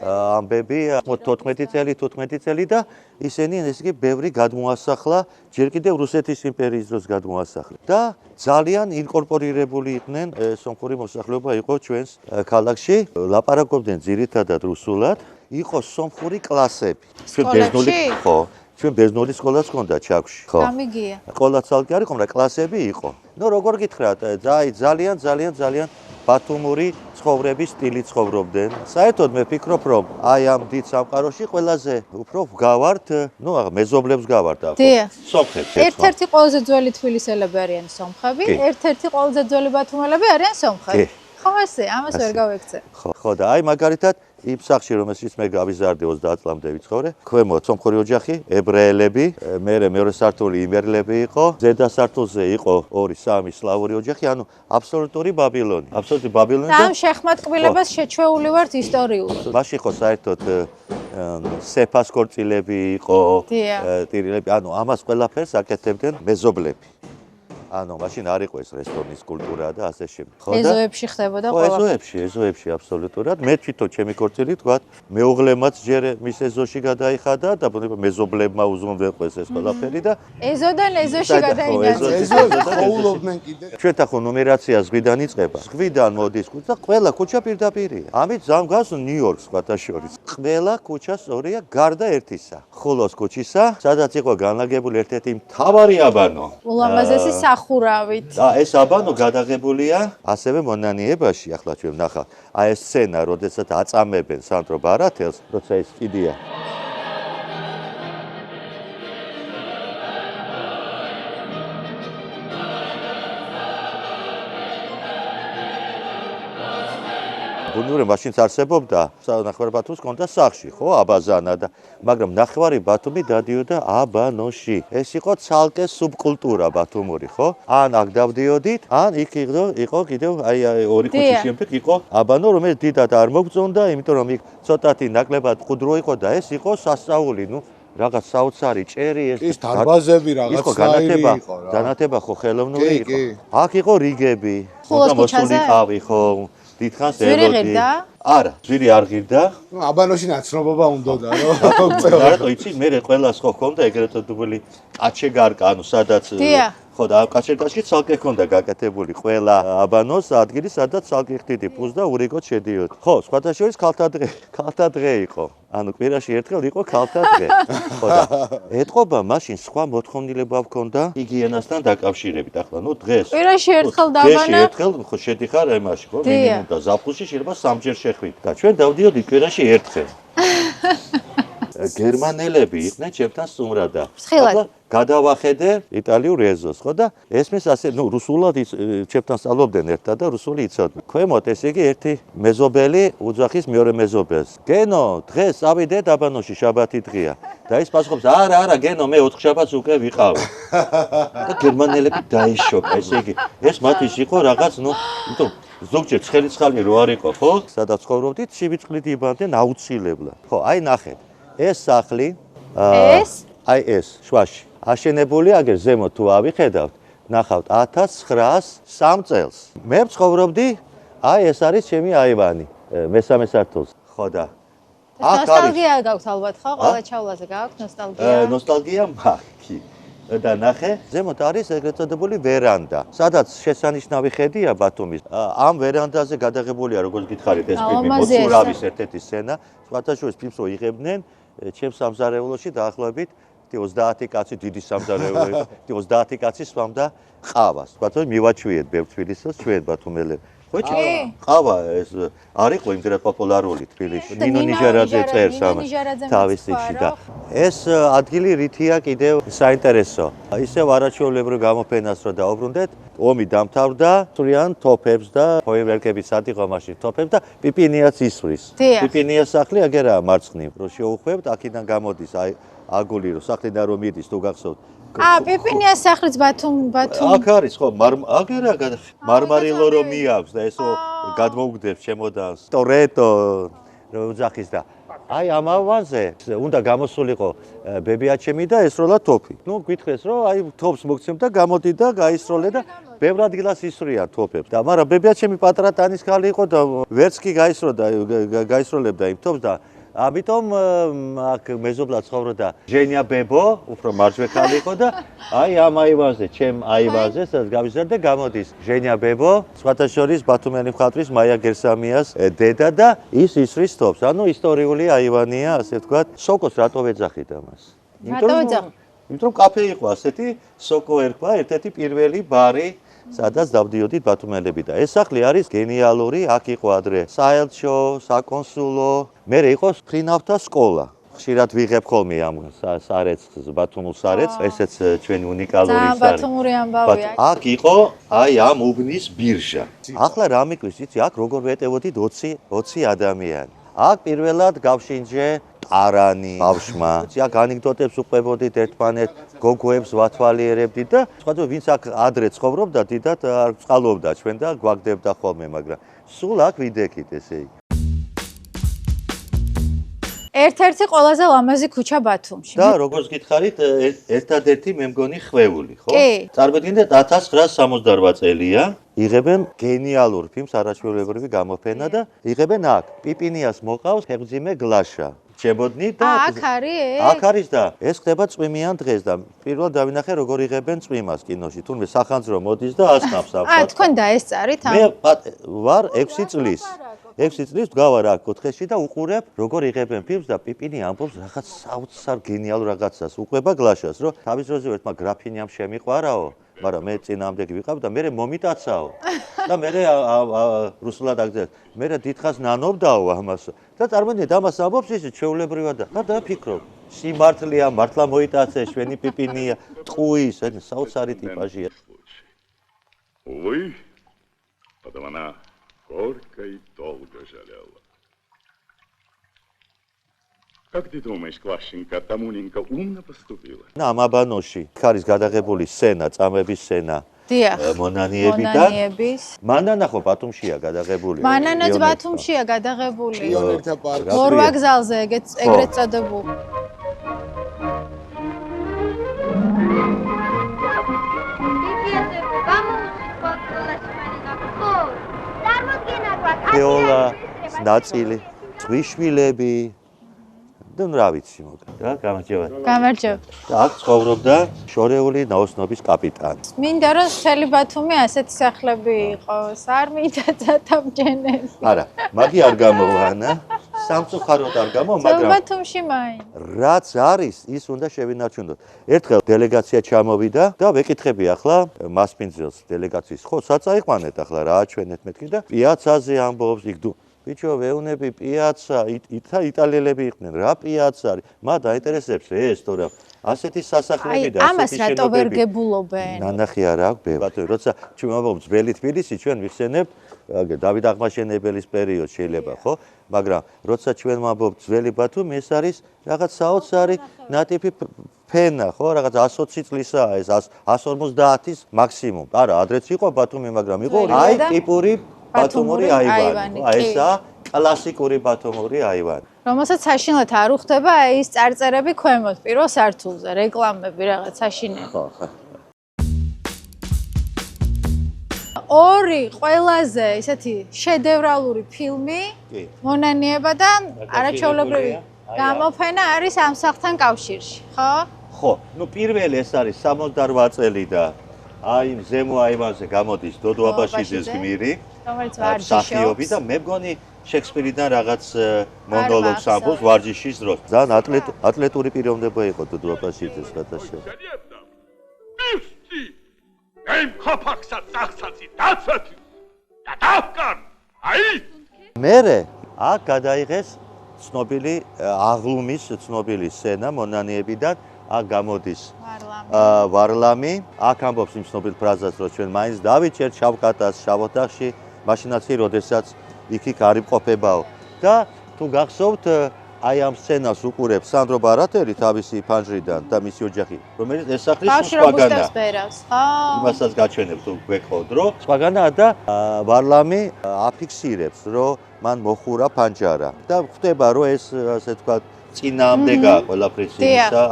ამბები 14 წელი და ისინი ესე იგი ბევრი გადმოასახლა, ჯერ კიდევ რუსეთის იმპერიის დროს გადმოასახლეს. და ძალიან ინკორპორირებული იყვნენ სომხური მოსახლეობა იყო ჩვენს ქალაქში, ლაპარაკობდნენ ძირითადად რუსულად. იყო სომხური კლასები. ჩვენ ბერძნული, ხო, ჩვენ ბერძნული სკოლაც ჰქონდა ჩაქვში, ხო. გამიგია. სკოლა ცალკე არ იყო, მაგრამ კლასები იყო. ნუ როგორ გითხრათ, ძალიან ბათუმური ცხოვრების სტილი ცხოვრობდნენ. საერთოდ მე ვფიქრობ, რომ აი ამ დიდ სამყაროში ყველაზე უფრო ვგავართ, ნუ მეზობლებს გავართ ახლა. სომხებს. ერთ-ერთი ყველაზე ძველი თბილისელები არიან სომხები, ერთ-ერთი ყველაზე ძველი ბათუმელები არიან სომხები. ხო ასე, ამას ვერ გავექცე. ხო და აი მაგალითად იმ სახლში რომელშიც მე გავიზარდე 30 წლამდე ვიცხოვრე, ქვემოთ სომხური ოჯახი, ებრაელები, მერე მეორე სართული იმერლები იყო, ზედა სართულზე იყო 2-3 სლავური ოჯახი, ანუ აბსოლუტური ბაბილონი. აბსოლუტური ბაბილონი და ამ შეხმატკბილებას შეჩვეული ვართ ისტორიულად. მაშინ იყო საერთოდ სეფას ქორწილები იყო, ტირილები, ანუ ამას ყველაფერს აკეთებდნენ მეზობლები. ანუ მაშინ არ იყო ეს რესტორნის კულტურა და ასე შემდეგ. ეზოებში ხდებოდა ყველა. ეზოებში აბსოლუტურად. მე თვითონ ჩემი ქორწილი თქვა, მეუღლემაც ჯერ მის ეზოში გადაიხადა და მეზობლებმა უზრუნველყვეს ეს ყველაფერი და ეზოდან ეზოში გადაინაცვლა. ეზოში ხოვლობდნენ კიდე. ჩვენთან ხო ნუმერაცია ზღვიდან იწყება. ზღვიდან მოდის და ყველა ქუჩა პირდაპირია. ამით ზამგავს ნიუ-იორკს სხვათაშორის. ყველა ქუჩა სწორია გარდა ერთისა. ხულოს ქუჩისა, სადაც იყო განლაგებული ერთ-ერთი მთავარი აბანო. ულამაზესი სახურავით. და ეს აბანო გადაღებულია ასევე მონანიებაში, ახლა ჩვენ ვნახავთ. აი ეს სცენა, როდესაც აწამებენ სანდრო ბარათელს, როცა ეს კიდია. ბუნური მაშინც არსებობდა ნახევარი ბათუმის კონდა სახში, ხო, აბაზანა და მაგრამ ნახევარი ბათუმი დადიოდა აბანოში. ეს იყო ცალკე სუბკულტურა ბათუმური, ხო? ან აქ დავდიოდით, ან იქ იყო კიდევ აი ორი ქუჩის შემდეგ იყო აბანო, რომელიც დიდად არ მოგწონდა, იმიტომ რომ იქ ცოტათი ნაკლებად ყუდრო იყო და ეს იყო სასწაული, რაღაც საოცარი ჭერი ეს დარბაზები რაღაც საირი იყო რა. განათება ხო ხელოვნური იყო. აქ იყო რიგები, ხულოს ქუჩაზე ყავი ხო. დიდხანს ძვირი ღირდა? არა, ძვირი არ ღირდა. აბანოში ნაცნობობა უნდოდა რა. რატო იცი, მე ყველას ხო ჰქონდა ეგრეთ წოდებული კაჩეგარკა, ანუ სადაც ხო და კაჩეგარკაში ცალკე ჰქონდა გაკეთებული ყველა აბანოს ადგილი, სადაც ცალკე ხდიდი პუს და ურიგოდ შედიოდი. ხო, სხვათა შორის ქალთა დღე იყო. ანუ კვირაში ერთხელ იყო ქალთა დღე. ხო და ეთყობა მაშინ სხვა მოთხოვნილება ჰქონდა ჰიგიენასთან დაკავშირებით. ახლა დღეს კვირაში ერთხელ დაბანა. ერთხელ ხო შედიხარ ემაში, ხო? მინიმუმ და ზაფხულში შეიძლება სამჯერ შეხვიდ. და ჩვენ დავდიოდით კვირაში ერთხელ. გერმანელები იყვნენ ჩემთან სტუმრადა. ახლა გადავახედე იტალიურ ეზოს, ხო და ესმის ასე, რუსულად ჩემთან სწავლობდნენ ერთად და რუსული იცოდნენ. ქვემოთ ესე იგი ერთი მეზობელი უძახის მეორე მეზობელს. გენო, დღეს წავიდე დაბანოში, შაბათი დღეა. და ის პასუხობს, არა, გენო, მე 4 შაბათს უკვე ვიყავი. და გერმანელები დაიშოკა, ესე იგი, ეს მათთვის იყო რაღაც, იმიტომ ზოგჯერ ცხელი რო არ იყო, ხო? სადაც ცხოვრობდით, შივიწყლით იბანდნენ აუცილებლად. ხო, აი ნახეთ. ეს სახლი აი ეს შვაში აშენებული აგერ ზემოთ თუ ავიხედავთ ნახავთ 1903 წელს მე ვცხოვრობდი აი ეს არის ჩემი აივანი მესამე სართულზე ხო და ნოსტალგია გაქვს ალბათ ხო ყველა ჩავლაზე გაქვს ნოსტალგია მაქვს და ნახე ზემოთ არის ეგრეთ წოდებული ვერანდა სადაც შესანიშნავი ხედია ბათუმის ამ ვერანდაზე გადაღებულია როგორც გითხარით ეს ფილმი მოცურავის ერთ-ერთი სცენა სხვათა შორის ფილმს რო იღებდნენ ჩემს სამზარეულოში დაახლოებით 30 კაცი დიდი სამზარეულო იყო 30 კაცი სვამდა ყავას თქვათ რომ მივაჩვიეთ ბევრ თბილისელს ჩვენ ბათუმელებს ხო ყავა ეს არ იყო იმდენად პოპულარული თბილისში ნინო ნიჟარაძე წერს ამას თავის წიგნში და ეს ადგილი რითია კიდევ საინტერესო ისევ არაჩვეულებრივ გამოფენას რო დაუბრუნდეთ ომი დამთავრდა სრიან თოფებს და ფოიერვერკები სადიღო მაშინ თოფებს და პიპინიაც ისვრის პიპინიას სახლი აგერაა მარცხნივ რო შეუხვევთ აქედან გამოდის აი აგული რო სახლიდან რომ მიდის თუ გახსოვთ პიპინიას სახლიც ბათუმ აქ არის ხო აგერა მარმარილო რომ მიაქვს და ესო გადმოუგდებს ჩემოდანს ტორეტო რო უძახის და აი ამ ავანზე უნდა გამოსულიყო ბებიაჩემი და ესროლა თოფი. გითხრეს რომ აი თოფს მოგცემ და გამოდი და გაისროლე და ბევრ ადგილას ისვრიან თოფებს. და მაგრამ ბებიაჩემი პატრა ტანის ქალი იყო და ვერც კი გაისროლებდა იმ თოფს და ამიტომ აქ მეზობლად ცხოვრობდა ჟენია ბებო, უფრო მარჯვე ქალი იყო და აი ამ აივანზე, ჩემ აივანზე, სადაც გავიზარდე, გამოდის ჟენია ბებო, სხვათა შორის ბათუმიანი მხატვრის მაია გერსამიას დედა და ის ისვრის თოფს. ანუ ისტორიული აივანია, ასე ვთქვათ. სოკოს რატო ვეძახით ამას? იმიტომ კაფე იყო ასეთი, სოკო ერქვა, ერთ-ერთი პირველი ბარი სადაც დავდიოდით ბათუმელები და ეს სახლი არის გენიალური, აქ იყო ადრე საელჩო, საკონსულო, მერე იყო ფრინავთა სკოლა. ხშირად ვიღებ ხოლმე ამ სარეცხს, ბათუმულ სარეცხს, ესეც ჩვენი უნიკალური სარი. ბათუმური ამბავია. აქ იყო აი ამ უბნის ბირჟა. ახლა რა მეკვის, იცი, აქ როგორ ვეტევოდით 20 ადამიანი. აქ პირველად გავშინჯე არანი ბავშმა. აქ ანეკდოტებს უყვებოდით ერთმანეთს, გოგოებს ვათვალიერებდით და სხვადასხვა ვინც აქ ადრე ცხოვრობდა, დიდად არ წყალობდა ჩვენ და გვაგდებდა ხოლმე, მაგრამ სულ აქ ვიდექით ესე იგი. ერთ-ერთი ყველაზე ლამაზი ქუჩა ბათუმში. და როგორც გითხარით, ერთადერთი მე მგონი ხვეული, ხო? კი. წარმოიდგინეთ 1968 წელია, იღებენ გენიალურ ფილმს არაჩვეულებრივი გამოფენა და იღებენ აქ. პიპინიას მოყავს ფეხმძიმე გლაშა. შემოდნით და აქ არის? აქ არის და ეს ხდება წვიმიან დღეს და პირველად დავინახე როგორ იღებენ წვიმას კინოში. თუნდაც სახანძრო მოდის და ასხამს ამ. თქვენ დაესწარით ამ? მე ვარ 6 წლის. 6 წლის ვგავარ აქ კუთხეში და უყურებ როგორ იღებენ ფილმს და პიპინი ამბობს რაღაც საოცარ გენიალურ რაღაცას. უყვება გლაშას, რომ თავის დროზე ერთმა გრაფინიამ შემიყვარაო, მაგრამ მე წინააღმდეგი ვიყავ და მე მომიტაცაო. და მე რუსულად აგზელს. მე დიდხანს ნანობდაო ამას. და წარმოიდგინეთ ამას ამბობს ის ჩვეულებრივად და დაფიქრობ. სიმართლეა, მართლა მოიტაცე შვენი პიპინია, ტყუის, საოცარი ტიპაჟია. Увы, потом она горько и долго жалела. Как ты думаешь, Квашенька, Тамуненька умно поступила? ამ აბანოში ხარის გადაღებული სცენა, წამების სცენა. დიახ. მონანიებიდან. მანანა ხო ბათუმშია გადაღებული. მანანაც ბათუმშია გადაღებული. პიონერთა პარკში. ორ ვაგზალზე ეგრეთ წოდებული. ფეოლა, ნაწილი, ზღვიშვილები და რა ვიცი მოკლედ რა გამარჯობა. გამარჯობა. და აქ ცხოვრობდა შორეული ნაოსნობის კაპიტანი. მინდა რომ მთელი ბათუმი ასეთი სახლები იყოს, არ მინდა წათამჯენები. არა, მაგი არ გამოვანა, სამწუხაროდ არ გამო, მაგრამ ბათუმში მაინც. რაც არის, ის უნდა შევინარჩუნოთ. ერთხელ დელეგაცია ჩამოვიდა და ვეკითხები ახლა მასპინძელს დელეგაციის, ხო, საწაიყვანეთ ახლა რა აჩვენეთ მეთქი და პიაცაზე ამბობს იქ ბიჭო, ვეუნები პიაცა, იტალიელები იყვნენ, რა პიაცა არის? მა დაინტერესებს ეს, თორემ ასეთი სასახლები და ამას რატო ვერ გებულობენ? ნანახი არა აქვს ბატონო, როცა ჩვენ ვამბობთ ძველი თბილისი, ჩვენ ვიხსენებთ დავით აღმაშენებელის პერიოდს შეიძლება, ხო? მაგრამ როცა ჩვენ ვამბობთ ძველი ბათუმი, ეს არის რაღაც საოცარი ნატიფი ფენა, ხო? რაღაც 120 წლისაა ეს, 150-ის მაქსიმუმ. არა, ადრეც იყო ბათუმი, მაგრამ იყო აი ტიპური ბათუმური აივანი. ესაა კლასიკური ბათუმური აივანი. რომელსაც საშინლად არ უხდება ის წარწერები ქვემოთ, პირველ სართულზე, რეკლამები რაღაც საშინელი. ხო. ორი ყველაზე ესეთი შედევრალური ფილმი მონანიება და არაჩვეულებრივი გამოფენა არის ამ სახლთან კავშირში, ხო? ხო, ნუ პირველი ეს არის 68 წელი და აი ზემო აივანზე გამოდის დოდო აბაშიძის გმირი, რომელიც მსახიობი და მე მგონი შექსპირიდან რაღაც მონოლოგს ამბობს ვარჯიშის დროს. ძალიან ატლეტური პიროვნება იყო დოდო აბაშიძის გადაშევა. მერე აქ გადაიღეს ცნობილი აღლუმის ცნობილი სცენა მონანიებიდან აქ გამოდის ვარლამი აქ ამბობს იმ ცნობილ ფრაზას რომ ჩვენ მაინც დავიჭერთ შავკატას შავოთახში მაშინაც როდესაც იქ არ იმყოფებაო და თუ გახსოვთ აი ამ სცენას უყურებს სანდრო ბარათელი თავისი ფანჯრიდან და მისი ოჯახი რომელიც ესახლის სვაგანა იმასაც გაჩვენებს თუ გვეკხოთ რომ სვაგანა და ვარლამი აფიქსირებს რომ მან მოხურა ფანჯარა და ხვდება რომ ეს ასე თქვა წინააღმდეგა ყველაფრის იმისა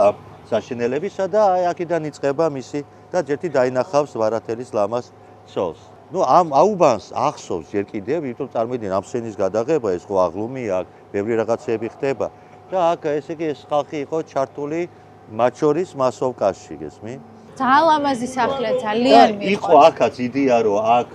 საშინელებისა და აი აქედან იწყება მისი და ჯერთი დაინახავს ვარათელის ლამას ცოლს. ნუ ამ აუბანს ახსოვს ჯერ კიდევ, იმიტომ წარმოიდგინე ამ სცენის გადაღება ეს ხო აღლუმია, აქ ბევრი რაღაცები ხდება და აქ ესე იგი ეს ხალხი იყო ჩართული მათ შორის მასოვკაში, გესმი? ძალიან ლამაზი სახლია, ძალიან მიყვარს. იყო აქაც იდეა რომ აქ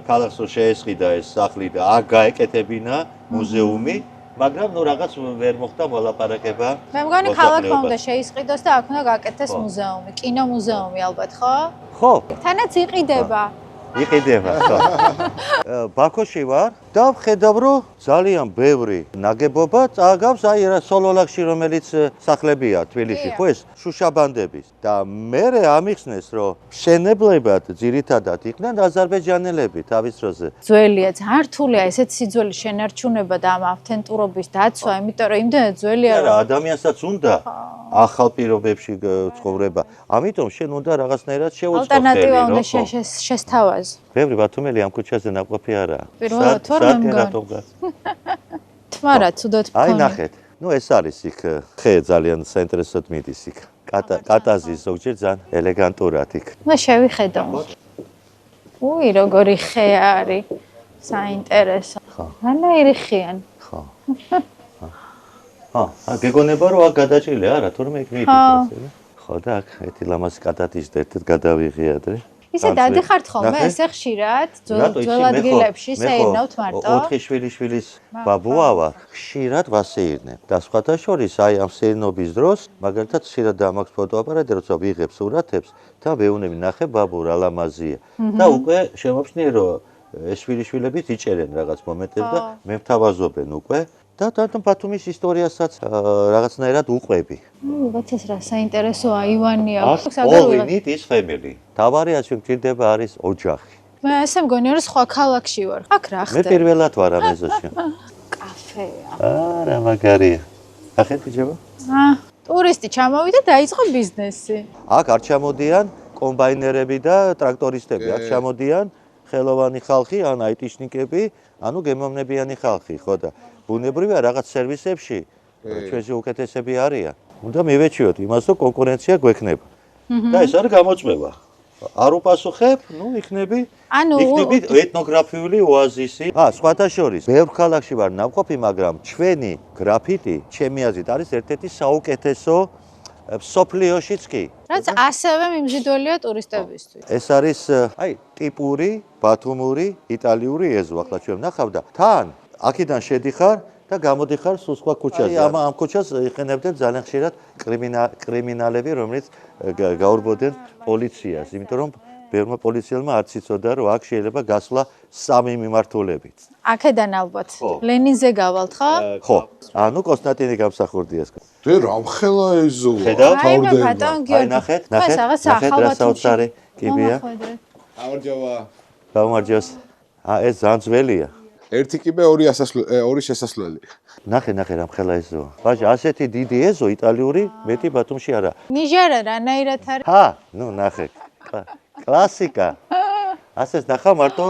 ქალაქს შეესყიდა ეს სახლი და აქ გაეკეთებინა მუზეუმი. მაგრამ ნუ რაღაც ვერ მოხდა მოლაპარაკება. მე მგონი ქალაქმა უნდა შეისყიდოს და აქ უნდა გაკეთდეს მუზეუმი, კინომუზეუმი ალბათ, ხო? ხო. თანაც იყიდება. იყიდება, ხო. ბაქოში ვარ და ვხედავ რომ ძალიან ბევრი ნაგებობა წააგავს აი რა სოლოლაკში რომელიც სახლებია თბილისში, ხო ეს შუშაბანდების და მე ამიხსნეს რომ მშენებლებად ძირითადად იყვნენ აზერბაიჯანელები თავის დროზე. ძველია, ძალიან რთულია ესეთ სიძველის შენარჩუნება და ამ ავთენტურობის დაცვა, იმიტომ რომ იმდენად ძველია რომ ადამიანსაც უნდა ახალ პირობებში ცხოვრება. ამიტომ შენ უნდა რაღაცნაირად შეუწყო ხელი, ალტერნატივა უნდა შესთავაზო. ბევრი ბათუმელი ამ ქუჩაზე ნაყოფი არაა. პირველად თორემ მგონი. თმარა, ცუდად მქონი. აი ნახეთ. ნუ ეს არის იქ ხე ძალიან საინტერესოდ მიდის იქ. კატაზის ზოგჯერ ძალიან ელეგანტურად იქ. მე შევიხედო. უი, როგორი ხე არის. საინტერესო. რანაირი ხეან? ხო. გეგონება რომ აქ გადაჭრილი არა, თურმე იქ მიდის. ხო და აქ ეთი ლამაზი კატატის ერთად გადავიღიადრე. ისე დადიხართ ხოლმე ესე ხშირად ძველ ადგილებში სეირნავთ მარტო? 4 შვილიშვილის ბაბუავა ხშირად ვასეირნებ. და სხვათა შორის აი ამ სეირნობის დროს მაგალითად ხშირად დამაქვს ფოტოაპარატი, როცა ვიღებ სურათებს და ვეუბნები ნახე ბაბუ რა ლამაზია. და უკვე შემოვჩნიე რომ ეს შვილიშვილებიც იჭერენ რაღაც მომენტებს და მე ვთავაზობენ უკვე. და თვითონ ბათუმის ისტორიასაც რაღაცნაირად უყვები. ბაც ეს რა საინტერესო აივანი აქვს. ოღონდ ის family. თავარია შეგჭირდება არის ოჯახი. მე ასე მგონია რომ სხვა ქალაქში ვარ. აქ რა ხდება? მე პირველად ვარ ამ ეზოში. კაფეა. რა მაგარია. ახეთ ბიჭებო? ტურისტი ჩამოვიდა და დაიწყო ბიზნესი. აქ არ ჩამოდიან კომბაინერები და ტრაქტორისტები. აქ ჩამოდიან ხელოვანი ხალხი, ან აიტიშნიკები, ანუ გემოვნებიანი ხალხი, ხო და ბუნებრივია რაღაც სერვისებში ჩვენზე უკეთესები არიან. უნდა მივეჩიოთ იმას, რომ კონკურენცია გვექნება. და ეს არის გამოწვევა. არ უპასუხებ, ნუ იქნები ეთნოგრაფიული ოაზისი. სხვათა შორის, ბევრ ქალაქში ვარ ნამყოფი, მაგრამ ჩვენი გრაფიტი, ჩემი აზრით, არის ერთ-ერთი საუკეთესო სოფლიოშიც კი. რაც ასევე მიმზიდველია ტურისტებისთვის. ეს არის აი ტიპური ბათუმური იტალიური ეზო, ახლა ჩვენ ვნახავ და თან აქედან შედიხარ და გამოდიხარ სულ სხვა ქუჩაზე. ამ ქუჩას იყენებდნენ ძალიან ხშირად კრიმინალები, რომლებიც გაურბოდნენ პოლიციას, იმიტომ რომ ბევრმა პოლიციელმა არც იცოდა, რომ აქ შეიძლება გასვლა 3 მიმართულებით. აქედან ალბათ ლენინზე გავალთ, ხო? ხო. ანუ კონსტანტინე გამსახურდიას. დე რამხელა ეზო. აი მე ბატონ გიორგი. ნახეთ რა საოცარი კიბეა. გამარჯობა. გამარჯოს. ეს ძალიან ძველია. ერთი კიბე, ორი შესასვლელი. ნახე რამხელა ეზოა. ბაჟა, ასეთი დიდი ეზო იტალიური მეტი ბათუმში არა. ნიჟარა რანაირად არის? ნუ ნახე. კლასიკა. ასეც ნახა მარტო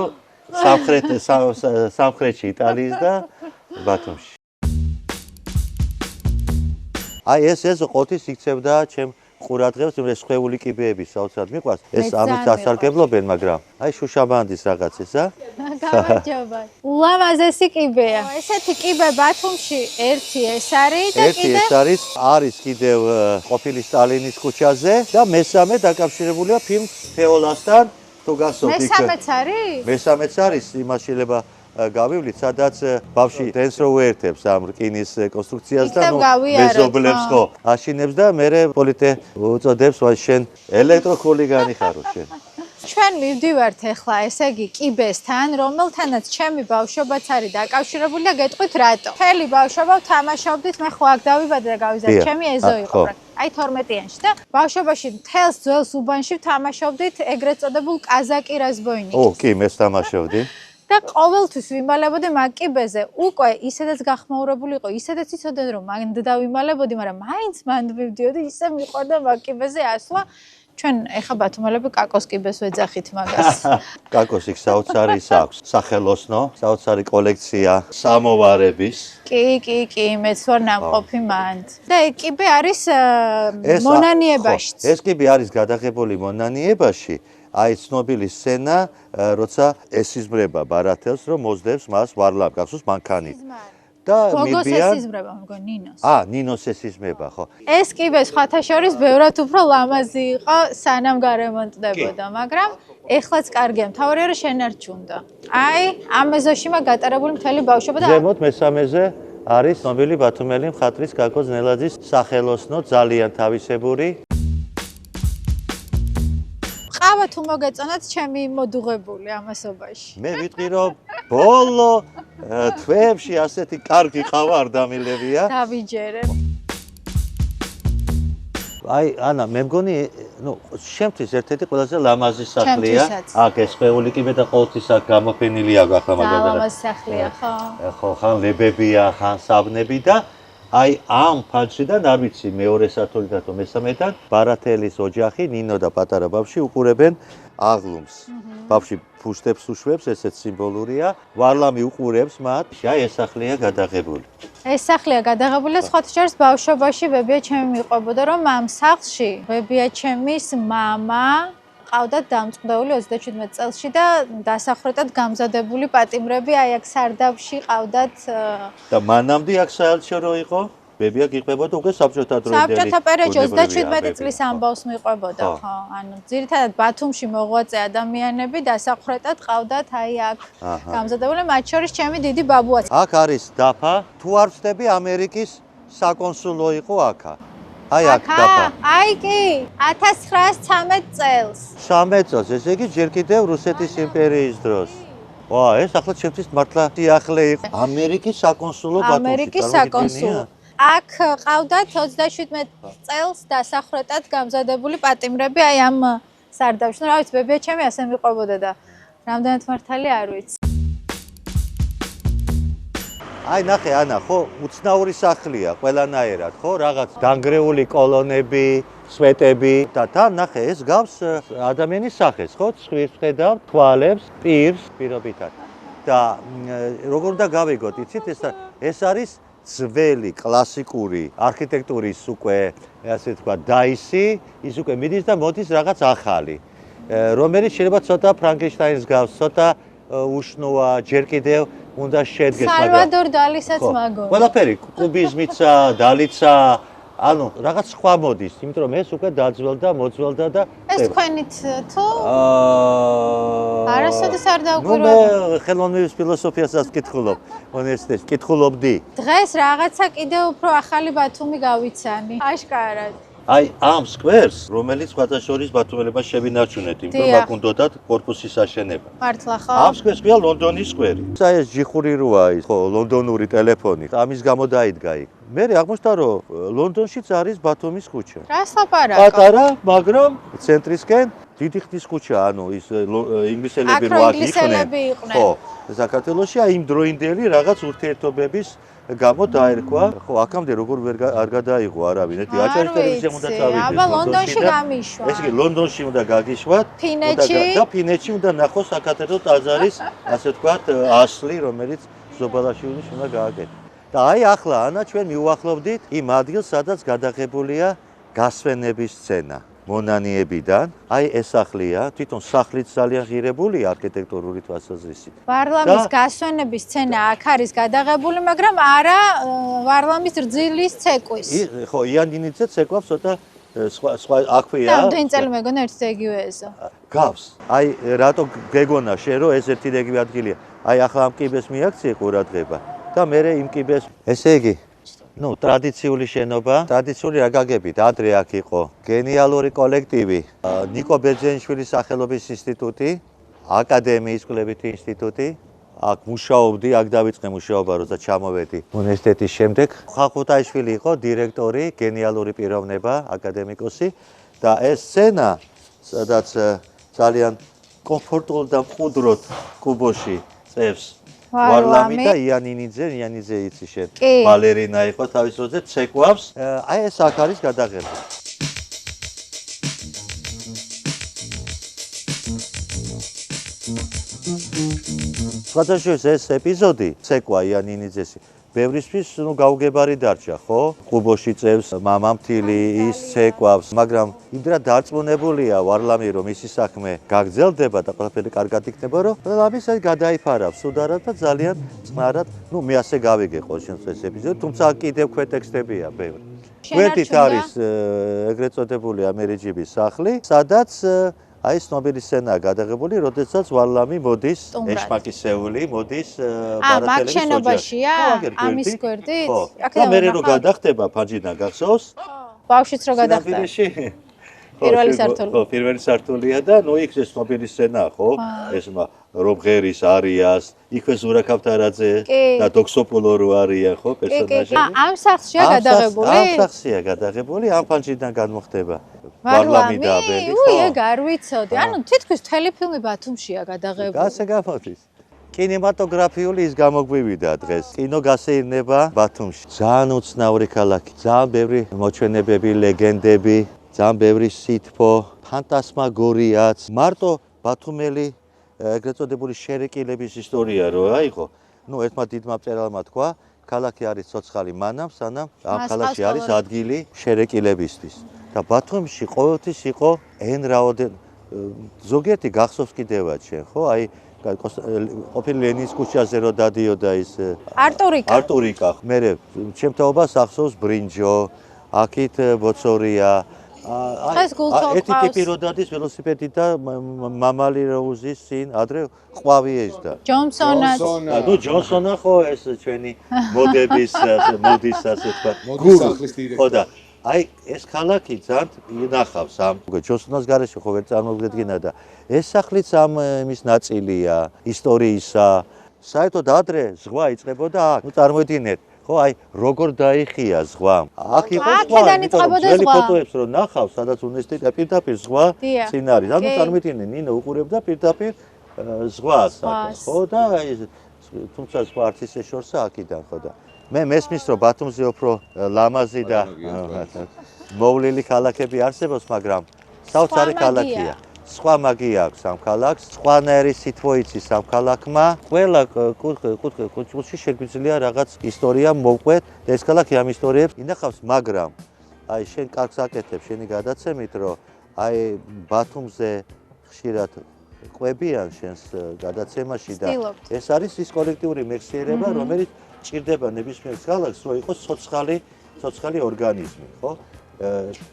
სამხრეთში იტალიის და ბათუმში. აი ეს ეზო ყოველთვის იქცევდა ჩემ ყურადღებას, რომ ეს ხვეული კიბეები საოცრად მიყვარს. ეს ამით ასარგებლობენ, მაგრამ აი შუშაბანდის რაღაცისა. გამარჯობა. ულამაზესი კიბეა. ესეთი კიბე ბათუმში ერთი ეს არის და კიდე არის კიდევ ყოფილი სტალინის ქუჩაზე და მესამე დაკავშირებულია ფილმ ფეოლასთან. თუ გასწორთ იქ. მესამეც არის? მესამეც არის, იმას შეიძლება გავივლით, სადაც ბავშვი დენს რო უერთებს ამ რკინის კონსტრუქციას და მეზობლებს ხო აშინებს და მერე პოლიტე უწოდებს შენ ელექტროხულიგანი ხარო შენ. ჩვენ მივდივართ ახლა, ესე იგი კიბესთან, რომელთანაც ჩემი ბავშვობაც არის დაკავშირებული და გეტყვით რატო. მთელი ბავშვობა ვთამაშობდით, მე ხო აქ დავიბადე და გავიზარდე, ჩემი ეზო იყო. აი 12-იანში და ბავშვობაში მთელს ძველს უბანში ვთამაშობდით ეგრეთ წოდებულ კაზაკი რაზბოინიკს. კი, მე ვთამაშობდი. და ყოველთვის ვიმალებოდი მაგ კიბეზე. უკვე ისედაც გახმაურებული იყო, ისედაც იცოდნენ რომ მანდ დავიმალებოდი, მაგრამ მაინც მანდ მივდიოდი, ისე მიყვარდა მაგ კიბეზე ასვლა. ჩვენ ეხა ბათუმელები კაკოს კიბეს ვეძახით მაგას. კაკოს იქ საოცარი აქვს, სახელოსნო, საოცარი კოლექცია სამოვარების. კი, მეც ვარ ნამყოფი მანდ. და ეს კიბე არის მონანიებაშიც. ეს კიბე არის გადაღებული მონანიებაში. აი ცნობილი სცენა, როცა ესიზმრება ბარათელს, რომ მოძდებს მას ვარლამ, გახსოვს მანქანით. და მიდიან ესიზმრება, მგონი ნინოს. ნინოს ესიზმრება, ხო. ეს კიბე სხვათა შორის ბევრად უფრო ლამაზი იყო, სანამ გარემონტდებოდა, მაგრამ ეხლაც კარგია, მთავარია რომ შენარჩუნდა. აი, ამ ეზოში მაგ გატარებული მთელი ბავშვობა და ზემოთ მესამეზე არის ცნობილი ბათუმელი მხატვრის კაკო ძნელაძის სახელოსნო, ძალიან თავისებური. ყავა თუ მოგეწონათ ჩემი მოდუღებული ამასობაში. მე ვიტყვი რომ ბოლო თვეებში ასეთი კარგი ყავა არ დამილებია. დავიჯერე. აი ანა მე მგონი შემთთვის ერთ-ერთი ყველაზე ლამაზი სახლია. აქ ეს ხვეული კიბე და ყოველთვის აქ გამოფენილი აქვს ახლა მაგალითად. ლამაზი სახლია, ხო. ხო, ხან ლებებია, ხან საბნები და აი ამ ფანჯრიდან არ ვიცი მეორე სართულიდან თუ მესამედან ბარათელის ოჯახი ნინო და პატარა ბავშვი უყურებენ აღლუმს. ბავშვი ფუშტებს უშვებს, ესეც სიმბოლურია. ვარლამი უყურებს მათ. აი ეს სახლია გადაღებული. ეს სახლია გადაღებულია სხვათა შორის ბავშვობაში ბებია ჩემი მიყვებოდა რომ ამ სახლში ბებია ჩემის მამა ყავდათ დამწყდეული 37 წელსში და დასახვრეტად გამზადებული პატიმრები აი აქ სარდაფში ყავდათ და მანამდე აქ საელჩო იყო ბებია გიყვებოდა უკვე საბჭოთა დროინდელი საბჭოთა პერიოდში 37 წლის ამბავს მიყვებოდა ხო ანუ ძირითადად ბათუმში მოღვაწე ადამიანები დასახვრეტად ყავდათ აი აქ გამზადებული მათ შორის ჩემი დიდი ბაბუაც აქ არის დაფა თუ არ ვწდები ამერიკის საკონსულო იყო აქა აი აქ დაფა აი კი 1913 წელს 13 წელს ესე იგი ჯერ კიდევ რუსეთის იმპერიის დროს ვა ეს ახლა ჩემთვის მართლა სიახლე იყო ამერიკის საკონსულო ბათუმში ამერიკის საკონსულო აქ ყავდათ 37 წელს დასახვრეტად გამზადებული პატიმრები აი ამ სარდაფში. ნუ რა ვიცი, ბებია ჩემი ასე მიყვებოდა და რამდენად მართალი არ ვიცი. აი ნახე ანა, ხო, უცნაური სახლია ყველანაირად, ხო, რაღაც დანგრეული კოლონები, სვეტები და თან ნახე ეს გავს ადამიანის სახეს, ხო, ცხვირს ხედავ, თვალებს, პირს, პირობითად. და როგორ უნდა გავიგოთ, იცით, ეს არის ძველი კლასიკური არქიტექტურის უკვე ასე თქვა დაისი, ის უკვე მიდის და მოდის რაღაც ახალი, რომელიც შეიძლება ცოტა ფრანკენშტაინს გავს, ცოტა უშნოა, ჯერ კიდევ უნდა შედგეს, მაგრამ სალვადორ დალისაც მაგონი. ყველაფერი, კუბიზმიცა, დალიცა, ანუ რაღაც სხვა მოდის, იმიტომ რომ ეს უკვე დაძველდა, მოძველდა და ეს თქვენით თუ არასოდეს არ დაუკვირვებთ. მე ხელოვნების ფილოსოფიასაც ვკითხულობ, უნივერსიტეტში ვკითხულობდი. დღეს რაღაცა კიდევ უფრო ახალი ბათუმი გავიცანი. აშკარად. აი ამ სკვერს, რომელიც სხვათა შორის ბათუმელებმა შევინარჩუნეთ, იმიტომ რომ აქ უნდათ კორპუსის აშენება. მართლა ხო? ამ სკვერს ქვია ლონდონის სკვერი. აი ეს ჯიხური როა ის, ხო, ლონდონური ტელეფონი. ამის გამო დაიდგა იქ. მე აღმოჩნდა რომ ლონდონშიც არის ბათუმის ქუჩა. რა ლაპარაკობ? პატარა, მაგრამ ცენტრისკენ დიდი ხნის ქუჩა, ანუ ის ინგლისელები რო აქ იყვნენ. ხო, საქართველოში აი იმ დროინდელი რაღაც ურთიერთობების გამო დაერქვა. ხო, აქამდე როგორ არ გადაიღო არავინ, ეთი აჭარის ტელევიზიამ უნდა წავიდეს. აბა ლონდონში გამიშვა. ეს კი ლონდონში უნდა გაგიშვათ და ფინეთში უნდა ნახოს საკათედრო ტაძარის, ასე ვთქვათ, ასლი, რომელიც ზობალაშვილის უნდა გააკეთოს. და აი ახლა ანა ჩვენ მივუახლოვდით იმ ადგილს, სადაც გადაღებულია გასვენების სცენა. მონანიებიდან, აი ეს სახლია, თვითონ სახლიც ძალიან ღირებული არქიტექტურული თვალსაზრისით. ვარლამის გასვენების სცენა აქ არის გადაღებული, მაგრამ არა ვარლამის რძილის ცეკვის. ხო, იანინიძე ცეკვავს ცოტა სხვა აქვეა. რამდენი წელი მეგონა ერთ და იგივე ეზო. გავს. აი რატო გეგონა შენ რომ ეს ერთი და იგივე ადგილია. აი ახლა ამ კიბეს მიაქციე ყურადღება და მე იმ კიბეს ესე იგი ну, ტრადიციული შენობა, ტრადიციული რა გაგებით, ადრე აქ იყო გენიალური კოლექტივი, ნიკო ბერძენიშვილის სახელობის ინსტიტუტი, აკადემიის კვლევითი ინსტიტუტი, აქ მუშაობდი, აქ დავიწყე მუშაობა, როცა ჩამოვედი უნივერსიტეტის შემდეგ. ხალხუთაიშვილი იყო დირექტორი, გენიალური პიროვნება, აკადემიკოსი და ეს სცენა, სადაც ძალიან კომფორტულად და მყუდროდ კუბოში წევს ვარლამი და იანინიძე იცი შენ ვალერინა იყო თავის დროზე ცეკვავს აი ეს აქ არის გადაღება სხვათაშორის ეს ეპიზოდი ცეკვა იანინიძესი ბევრისთვის ნუ გაუგებარი დარჩა ხო ყუბოში წევს მამამთილი ის ცეკვავს მაგრამ იმდროულად დარწმუნებულია ვარლამი რომ ისი საქმე გაგრძელდება და ყველაფერი კარგად იქნება რომ ყველაფერს გადაიფარავს სუდარად და ძალიან წყნარად ნუ მე ასე გავიგე ყოველ შემთხვევაში ეს ეპიზოდი თუმცა კიდევ ქვეტექსტებია ბევრი გვერდით არის ეგრეთ წოდებული ამერიჯიბის სახლი სადაც აი ცნობილი სცენაა გადაღებული, როდესაც ვარლამი მოდის ეშმაკისეული, მოდის ბარათელების ოჯახში. ამის გვერდით? და მე რო გადახტება ფანჯიდან გახსოვს? ბავშვიც რო გადახტება. პირველი სართული. ხო, პირველი სართულია და ნუ იქ ეს ცნობილი სცენაა, ხო? ეს რომღერის არიას, იქვე ზურაქავთარაძე და დოქსოპოლო რო არიან, ხო, პერსონაჟები? ამ სახლშია გადაღებული? ამ სახლშია გადაღებული, ამ ფანჯიდან განმოხდება. ვარლამი და აბელი. უი, ეგ არ ვიცოდი. ანუ თითქოს მთელი ფილმი ბათუმშია გადაღებული. ასე გამოდის. კინემატოგრაფიული ის გამოგვივიდა დღეს. კინო გასეირნება ბათუმში. ძალიან უცნაური ქალაქი, ძალიან ბევრი მოჩვენებები, ლეგენდები, ძალიან ბევრი სითბო, ფანტასმაგორიაც. მარტო ბათუმელი ეგრეთ წოდებული შერეკილების ისტორია როა იყო. ნუ ერთმა დიდმა მწერალმა თქვა, ქალაქი არის ცოცხალი მანამ, სანამ ამ ქალაქში არის ადგილი შერეკილებისთვის. და ბათუმში ყოველთვის იყო ენრაოდენ ზოგიერთი გახსოვს კიდევაც შენ, ხო? აი ყოფილი ლენინის ქუჩაზე რო დადიოდა ის არტურიკა. მერე ჩემთაობას ახსოვს ბრინჯო, აქით ბოცორია. ერთი ტიპი რო დადის ველოსიპედი და მამალი რო უზის წინ, ადრე ყვავი ეძდა. ჯონსონაც. ნუ ჯონსონა ხო ეს ჩვენი მოდის ასე თქვა. მოდის სახლის დირექტორი. ხო და აი ეს ქალაქი ძალიან ინახავს ამ ჯონსონას გარეშე ხო ვერ წარმოგედგინა და ეს სახლიც ამ იმის ნაწილია ისტორიისა. საერთოდ ადრე ზღვა იწყებოდა აქ. ნუ წარმოიდგინეთ ხო აი როგორ დაიხია ზღვა. აქ იყო ზღვა. ძველი ფოტოებს რო ნახავ, სადაც უნივერსიტეტი პირდაპირ ზღვა წინ არის. ანუ წარმოიდგინე ნინო უყურებდა პირდაპირ ზღვას აქ ხო და თუმცა ზღვა არც ისე შორსა აქიდან ხო და მე მესმის რომ ბათუმზე უფრო ლამაზი და მოვლილი ქალაქები არსებობს, მაგრამ საოცარი ქალაქია. სხვა მაგია აქვს ამ ქალაქს, სხვანაირი სითბო იცის ამ ქალაქმა. ყველა კუთხე შეგვიძლია რაღაც ისტორია მოვყვეთ და ეს ქალაქი ამ ისტორიებს ინახავს, მაგრამ აი შენ კარგს აკეთებ შენი გადაცემით, რომ აი ბათუმზე ხშირად ყვებიან შენს გადაცემაში და ეს არის ის კოლექტიური მეხსიერება, რომელიც ჭირდება ნებისმიერ ქალაქს, რომ იყოს ცოცხალი ორგანიზმი, ხო?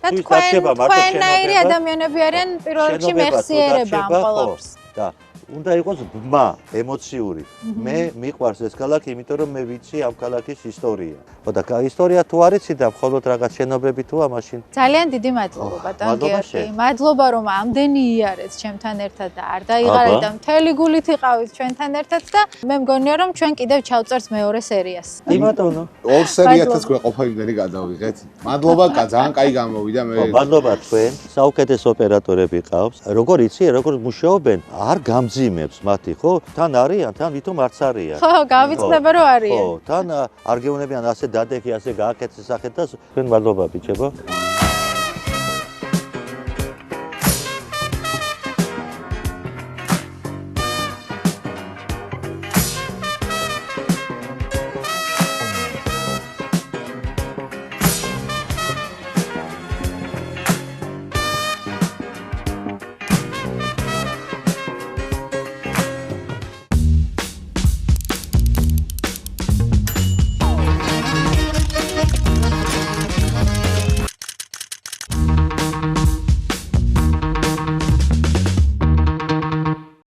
და თქვენაირი ადამიანები არიან პირველ რიგში მეხსიერება ამ ყველაფერს. და უნდა იყოს ბმა, ემოციური. მე მიყვარს ეს ქალაქი, იმიტომ რომ მე ვიცი ამ ქალაქის ისტორია. ხო და ისტორია თუ არ იცი და მხოლოდ რაღაც შენობები თუა, მაშინ ძალიან დიდი მადლობა ბატონ გიორგი. მადლობა რომ ამდენი იარეთ ჩემთან ერთად და არ დაიღალეთ და მთელი გულით იყავით ჩვენთან ერთად და მე მგონია რომ ჩვენ კიდევ ჩავწერთ მეორე სერიას. კი ბატონო. ორ სერიათაც გვეყოფა იმდენი გადავიღეთ. მადლობა, ძალიან კაი გამოვიდა მე. მადლობა თქვენ. საუკეთესო ოპერატორები ყავს. როგორ იცი, როგორ მუშაობენ, არ გამძიმებს მათი, ხო? თან არიან, თან ვითომ არც არიან. ხო, გავიწყდება რომ არიან. ხო, თან არ გეუნებიან ასე დადექი, ასე გააკეთე სახე და თქვენ მადლობა ბიჭებო.